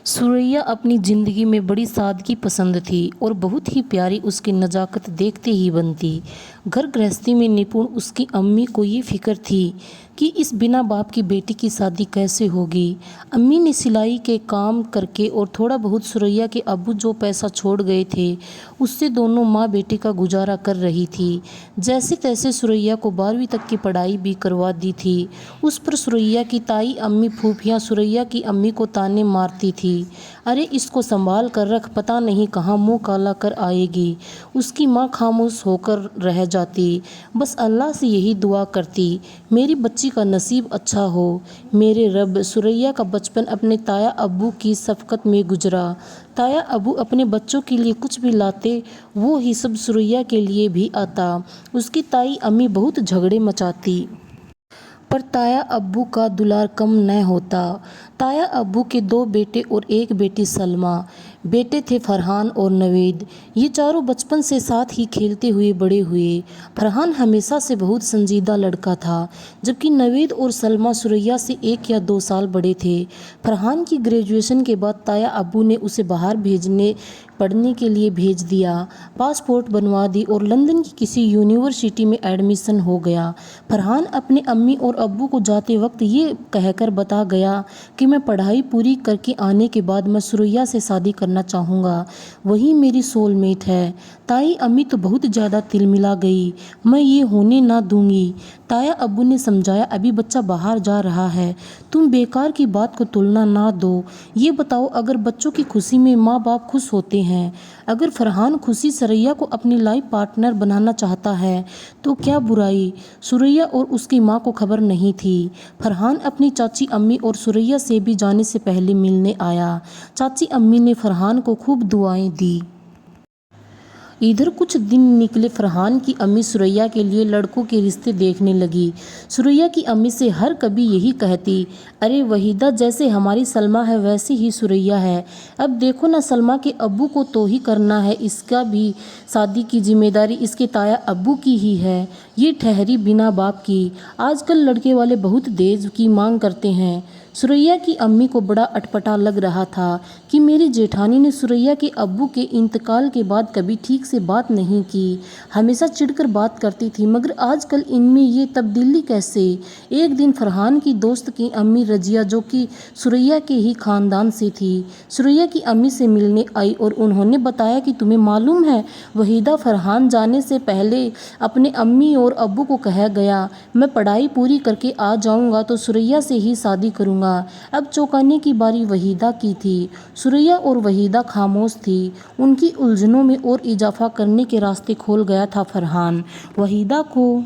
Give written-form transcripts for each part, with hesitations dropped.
सुरैया अपनी ज़िंदगी में बड़ी सादगी पसंद थी और बहुत ही प्यारी उसकी नज़ाकत देखते ही बनती। घर गृहस्थी में निपुण उसकी अम्मी को ये फिक्र थी कि इस बिना बाप की बेटी की शादी कैसे होगी। अम्मी ने सिलाई के काम करके और थोड़ा बहुत सुरैया के अब्बू जो पैसा छोड़ गए थे उससे दोनों माँ बेटी का गुजारा कर रही थी। जैसे तैसे सुरैया को 12वीं तक की पढ़ाई भी करवा दी थी। उस पर सुरैया की ताई अम्मी फूफियाँ सुरैया की अम्मी को ताने मारती थी, अरे इसको संभाल कर रख, पता नहीं कहाँ मुंह काला कर आएगी। उसकी माँ खामोश होकर रह जाती, बस अल्लाह से यही दुआ करती मेरी बच्ची का नसीब अच्छा हो। मेरे रब। सुरैया का बचपन अपने ताया अब्बू की शफकत में गुजरा। ताया अब्बू अपने बच्चों के लिए कुछ भी लाते वो ही सब सुरैया के लिए भी आता। उसकी ताई अम्मी बहुत झगड़े मचाती पर ताया अब्बू का दुलार कम न होता। ताया अब्बू के 2 बेटे और 1 बेटी सलमा। बेटे थे फरहान और नवेद। ये चारों बचपन से साथ ही खेलते हुए बड़े हुए। फरहान हमेशा से बहुत संजीदा लड़का था, जबकि नवेद और सलमा सुरैया से 1 या 2 साल बड़े थे। फरहान की ग्रेजुएशन के बाद ताया अब्बू ने उसे बाहर पढ़ने के लिए भेज दिया। पासपोर्ट बनवा दी और लंदन की किसी यूनिवर्सिटी में एडमिशन हो गया। फरहान अपने अम्मी और अब्बू को जाते वक्त ये कहकर बता गया कि मैं पढ़ाई पूरी करके आने के बाद मैं सुरैया से शादी करना चाहूँगा, वही मेरी सोलमेट है। ताई अम्मी तो बहुत ज़्यादा तिलमिला गई, मैं ये होने ना दूंगी। ताया अब्बू ने समझाया, अभी बच्चा बाहर जा रहा है, तुम बेकार की बात को तुलना ना दो। ये बताओ, अगर बच्चों की खुशी में माँ बाप खुश होते हैं, अगर फरहान खुशी सुरैया को अपनी लाइफ पार्टनर बनाना चाहता है तो क्या बुराई। सुरैया और उसकी माँ को खबर नहीं थी। फरहान अपनी चाची अम्मी और सुरैया से भी जाने से पहले मिलने आया। चाची अम्मी ने फरहान को खूब दुआएं दी। इधर कुछ दिन निकले, फरहान की अम्मी सुरैया के लिए लड़कों के रिश्ते देखने लगी। सुरैया की अम्मी से हर कभी यही कहती, अरे वहीदा, जैसे हमारी सलमा है वैसी ही सुरैया है। अब देखो ना, सलमा के अब्बू को तो ही करना है, इसका भी शादी की जिम्मेदारी इसके ताया अब्बू की ही है। ये ठहरी बिना बाप की। आजकल लड़के वाले बहुत दहेज की मांग करते हैं। सुरैया की अम्मी को बड़ा अटपटा लग रहा था कि मेरी जेठानी ने सुरैया के अब्बू के इंतकाल के बाद कभी ठीक से बात नहीं की, हमेशा चिढ़कर बात करती थी, मगर आजकल इनमें ये तब्दीली कैसे। एक दिन फरहान की दोस्त की अम्मी रजिया, जो कि सुरैया के ही खानदान से थी, सुरैया की अम्मी से मिलने आई और उन्होंने बताया कि तुम्हें मालूम है, वहीदा फरहान जाने से पहले अपने अम्मी और अब्बू को कह गया, मैं पढ़ाई पूरी करके आ जाऊंगा तो सुरैया से ही शादी करूंगा। अब चौंकाने की बारी वहीदा की थी। सुरैया और वहीदा खामोश थी। उनकी उलझनों में और इजाफा करने के रास्ते खोल गया था फरहान। वहीदा को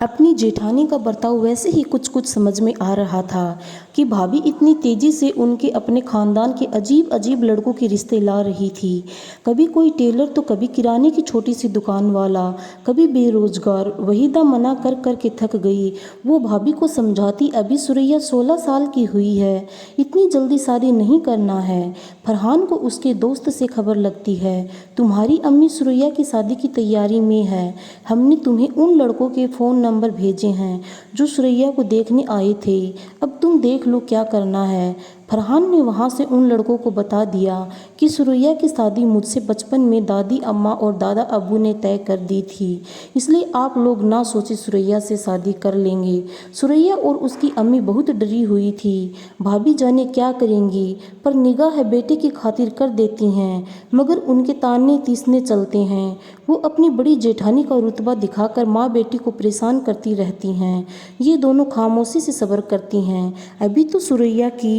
अपनी जेठानी का बर्ताव वैसे ही कुछ कुछ समझ में आ रहा था कि भाभी इतनी तेजी से उनके अपने खानदान के अजीब अजीब लड़कों के रिश्ते ला रही थी। कभी कोई टेलर तो कभी किराने की छोटी सी दुकान वाला, कभी बेरोजगार। वहीदा मना कर कर के थक गई। वो भाभी को समझाती, अभी सुरैया 16 साल की हुई है, इतनी जल्दी शादी नहीं करना है। फरहान को उसके दोस्त से खबर लगती है, तुम्हारी अम्मी सुरैया की शादी की तैयारी में है, हमने तुम्हें उन लड़कों के फ़ोन नंबर भेजे हैं जो सुरैया को देखने आए थे, अब तुम देख लो क्या करना है। फरहान ने वहाँ से उन लड़कों को बता दिया कि सुरैया की शादी मुझसे बचपन में दादी अम्मा और दादा अब्बू ने तय कर दी थी, इसलिए आप लोग ना सोचे, सुरैया से शादी कर लेंगे। सुरैया और उसकी अम्मी बहुत डरी हुई थी, भाभी जाने क्या करेंगी, पर निगाह है बेटे की खातिर कर देती हैं, मगर उनके ताने तीसने चलते हैं। वो अपनी बड़ी जेठानी का रुतबा दिखाकर माँ बेटी को परेशान करती रहती हैं। ये दोनों खामोशी से सब्र करती हैं। अभी तो सुरैया की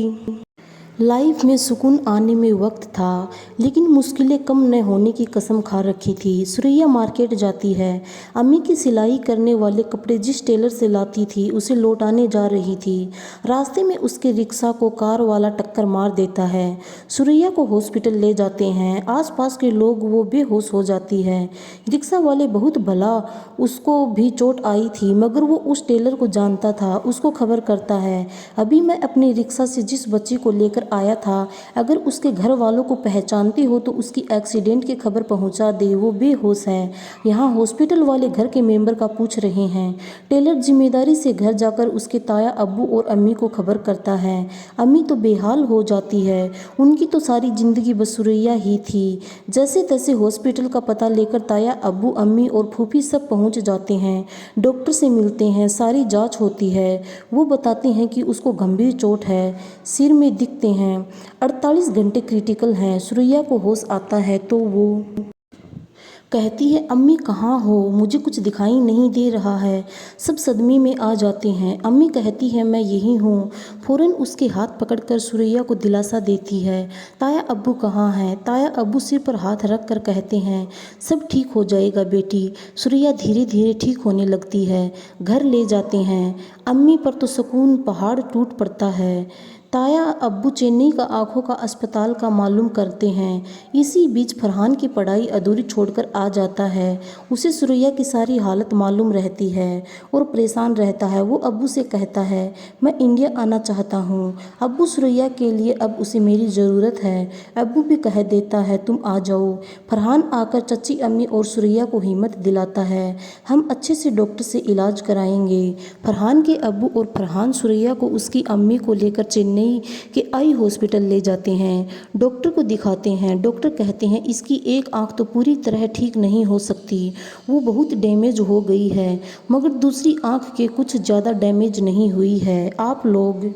लाइफ में सुकून आने में वक्त था, लेकिन मुश्किलें कम न होने की कसम खा रखी थी। सुरैया मार्केट जाती है, अम्मी की सिलाई करने वाले कपड़े जिस टेलर से लाती थी उसे लौटाने जा रही थी। रास्ते में उसके रिक्शा को कार वाला टक्कर मार देता है। सुरैया को हॉस्पिटल ले जाते हैं। आसपास के लोग, वो बेहोश हो जाती है। रिक्शा वाले बहुत भला, उसको भी चोट आई थी, मगर वो उस टेलर को जानता था। उसको खबर करता है, अभी मैं अपनी रिक्शा से जिस बच्ची को लेकर घर आया था, अगर उसके घर वालों को पहचानती हो तो उसकी एक्सीडेंट की खबर पहुंचा दे, वो बेहोश है। यहाँ हॉस्पिटल वाले घर के मेंबर का पूछ रहे हैं। टेलर जिम्मेदारी से घर जाकर उसके ताया अब्बू और अम्मी को खबर करता है। अम्मी तो बेहाल हो जाती है, उनकी तो सारी जिंदगी बस सुरैया ही थी। जैसे तैसे हॉस्पिटल का पता लेकर ताया अब्बू अम्मी और फूफी सब पहुंच जाते हैं। डॉक्टर से मिलते हैं, सारी जांच होती है। वो बताते हैं कि उसको गंभीर चोट है, सिर में दिखते हैं, 48 घंटे क्रिटिकल हैं। सुरैया को होश आता है तो वो कहती है, अम्मी कहाँ हो, मुझे कुछ दिखाई नहीं दे रहा है। सब सदमे में आ जाते हैं। अम्मी कहती है, मैं यही हूँ। फौरन उसके हाथ पकड़कर सुरैया को दिलासा देती है। ताया अब्बू कहाँ हैं? ताया अब्बू सिर पर हाथ रख कर कहते हैं, सब ठीक हो जाएगा बेटी। सुरैया धीरे धीरे ठीक होने लगती है। घर ले जाते हैं। अम्मी पर तो सुकून पहाड़ टूट पड़ता है। ताया अब्बू चेन्नई का आँखों का अस्पताल का मालूम करते हैं। इसी बीच फरहान की पढ़ाई अधूरी छोड़कर आ जाता है। उसे सुरैया की सारी हालत मालूम रहती है और परेशान रहता है। वो अब्बू से कहता है, मैं इंडिया आना चाहता हूँ। अब्बू सुरैया के लिए अब उसे मेरी ज़रूरत है। अब्बू भी कह देता है, तुम आ जाओ। फरहान आकर चची अम्मी और सुरैया को हिम्मत दिलाता है, हम अच्छे से डॉक्टर से इलाज कराएंगे। फरहान के अब्बू और फरहान सुरैया को उसकी अम्मी को लेकर चेन्नई के आई हॉस्पिटल ले जाते हैं। डॉक्टर को दिखाते हैं। डॉक्टर कहते हैं, इसकी एक आंख तो पूरी तरह ठीक नहीं हो सकती, वो बहुत डैमेज हो गई है, मगर दूसरी आंख के कुछ ज़्यादा डैमेज नहीं हुई है। आप लोग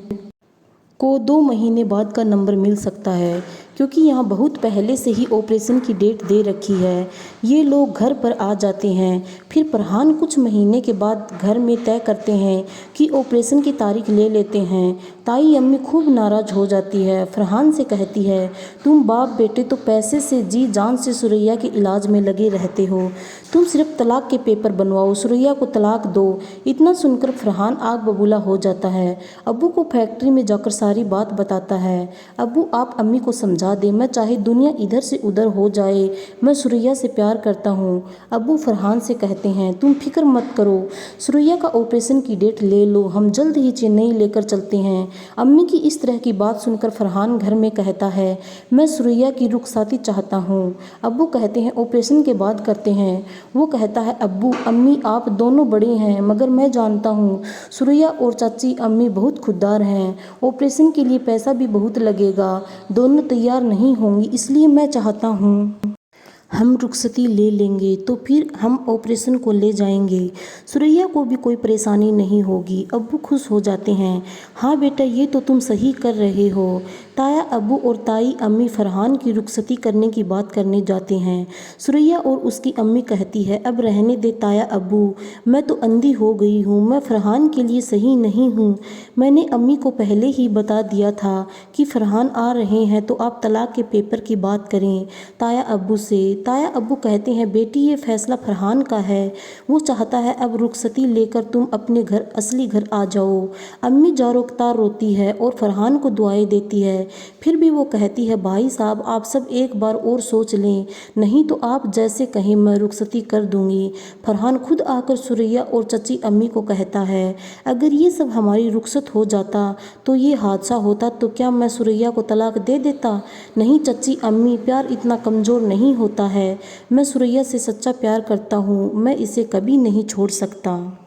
को 2 महीने बाद का नंबर मिल सकता है, क्योंकि यहाँ बहुत पहले से ही ऑपरेशन की डेट दे रखी है। ये लोग घर पर आ जाते हैं। फिर फरहान कुछ महीने के बाद घर में तय करते हैं कि ऑपरेशन की तारीख ले लेते हैं। ताई अम्मी खूब नाराज़ हो जाती है। फरहान से कहती है, तुम बाप बेटे तो पैसे से जी जान से सुरैया के इलाज में लगे रहते हो, तुम सिर्फ तलाक के पेपर बनवाओ, सुरैया को तलाक दो। इतना सुनकर फरहान आग बबूला हो जाता है। अब्बू को फैक्ट्री में जाकर सारी बात बताता है। अब्बू आप अम्मी को समझा दे, मैं चाहे दुनिया इधर से उधर हो जाए, मैं सुरैया से प्यार करता हूँ। अब्बू फरहान से कहते हैं, तुम फिक्र मत करो, सुरैया का ऑपरेशन की डेट ले लो, हम जल्द ही चेन्नई लेकर चलते हैं। अम्मी की इस तरह की बात सुनकर फरहान घर में कहता है, मैं सुरैया की रुखसाती चाहता हूँ। अब्बू कहते हैं, ऑपरेशन के बाद करते हैं। वो कहता है, अब्बू अम्मी आप दोनों बड़े हैं, मगर मैं जानता हूँ सुरैया और चाची अम्मी बहुत खुददार हैं, ऑपरेशन के लिए पैसा भी बहुत लगेगा, दोनों तैयार नहीं होंगी, इसलिए मैं चाहता हूँ हम रुखसती ले लेंगे तो फिर हम ऑपरेशन को ले जाएंगे, सुरैया को भी कोई परेशानी नहीं होगी। अब्बू खुश हो जाते हैं। हाँ बेटा, ये तो तुम सही कर रहे हो। ताया अब्बू और ताई अम्मी फरहान की रुखसती करने की बात करने जाते हैं। सुरैया और उसकी अम्मी कहती है, अब रहने दे ताया अब्बू, मैं तो अंधी हो गई हूँ, मैं फरहान के लिए सही नहीं हूँ। मैंने अम्मी को पहले ही बता दिया था कि फरहान आ रहे हैं तो आप तलाक के पेपर की बात करें ताया अब्बू से। ताया अब्बू कहते हैं, बेटी ये फैसला फरहान का है, वो चाहता है अब रुखसती लेकर तुम अपने घर असली घर आ जाओ। अम्मी जारोकतार रोती है और फरहान को दुआएं देती है। फिर भी वो कहती है, भाई साहब आप सब एक बार और सोच लें, नहीं तो आप जैसे कहें मैं रुखसती कर दूंगी। फरहान खुद आकर सुरैया और चची अम्मी को कहता है, अगर ये सब हमारी रुखसत हो जाता तो ये हादसा होता तो क्या मैं सुरैया को तलाक दे देता? नहीं चची अम्मी, प्यार इतना कमज़ोर नहीं होता है, मैं सुरैया से सच्चा प्यार करता हूँ, मैं इसे कभी नहीं छोड़ सकता।